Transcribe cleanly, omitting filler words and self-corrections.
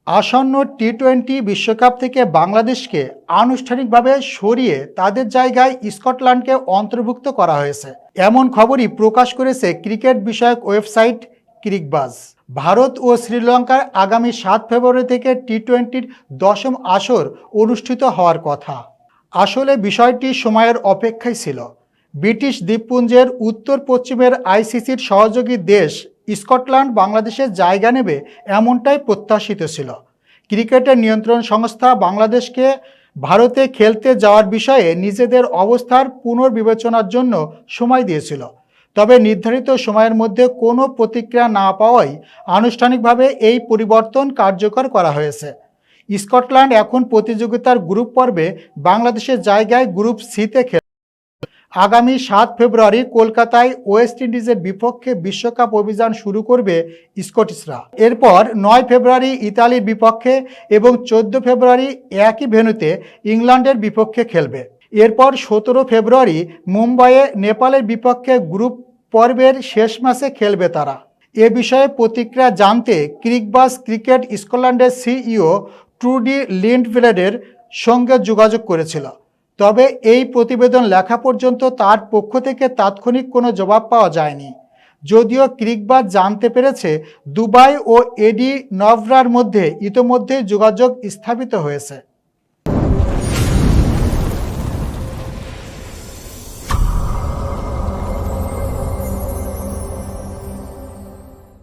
আসন্ন টি-20 বিশ্বকাপ থেকে বাংলাদেশকে আনুষ্ঠানিকভাবে সরিয়ে তাদের জায়গায় স্কটল্যান্ডকে অন্তর্ভুক্ত করা হয়েছে, এমন খবরই প্রকাশ করেছে ক্রিকেট বিষয়ক ওয়েবসাইট ক্রিকবাজ। ভারত ও শ্রীলঙ্কার আগামী 7 ফেব্রুয়ারি থেকে টি-20-র দশম আসর অনুষ্ঠিত হওয়ার কথা। আসলে বিষয়টি সময়ের অপেক্ষায় ছিল। ব্রিটিশ দ্বীপপুঞ্জের উত্তর পশ্চিমের আইসিসির সহযোগী দেশ স্কটল্যান্ড বাংলাদেশের জায়গা নেবে এমনটাই প্রত্যাশিত ছিল। ক্রিকেটের নিয়ন্ত্রণ সংস্থা বাংলাদেশকে ভারতে খেলতে যাওয়ার বিষয়ে নিজেদের অবস্থার পুনর্বিবেচনার জন্য সময় দিয়েছিল। তবে নির্ধারিত সময়ের মধ্যে কোনো প্রতিক্রিয়া না পাওয়ায় আনুষ্ঠানিকভাবে এই পরিবর্তন কার্যকর করা হয়েছে। স্কটল্যান্ড এখন প্রতিযোগিতার গ্রুপ পর্বে বাংলাদেশের জায়গায় গ্রুপ সিতে খেলে আগামী 7 ফেব্রুয়ারি কলকাতায় ওয়েস্ট ইন্ডিজের বিপক্ষে বিশ্বকাপ অভিযান শুরু করবে স্কটিশরা। এরপর 9 ফেব্রুয়ারি ইতালির বিপক্ষে এবং 14 ফেব্রুয়ারি একই ভেন্যুতে ইংল্যান্ডের বিপক্ষে খেলবে। এরপর 17 ফেব্রুয়ারি মুম্বাইয়ে নেপালের বিপক্ষে গ্রুপ পর্বের শেষ ম্যাচে খেলবে তারা। এ বিষয়ে প্রতিক্রিয়া জানতে ক্রিকবাজ ক্রিকেট স্কটল্যান্ডের সিইও ট্রুডি লিন্ডভেলের সঙ্গে যোগাযোগ করেছিল। তবে এই প্রতিবেদন লেখা পর্যন্ত তার পক্ষ থেকে তাৎক্ষণিক কোনো জবাব পাওয়া যায়নি। যদিও ক্রিকবাজ জানতে পেরেছে দুবাই ও এডি নভরার মধ্যে ইতোমধ্যেই যোগাযোগ স্থাপিত হয়েছে।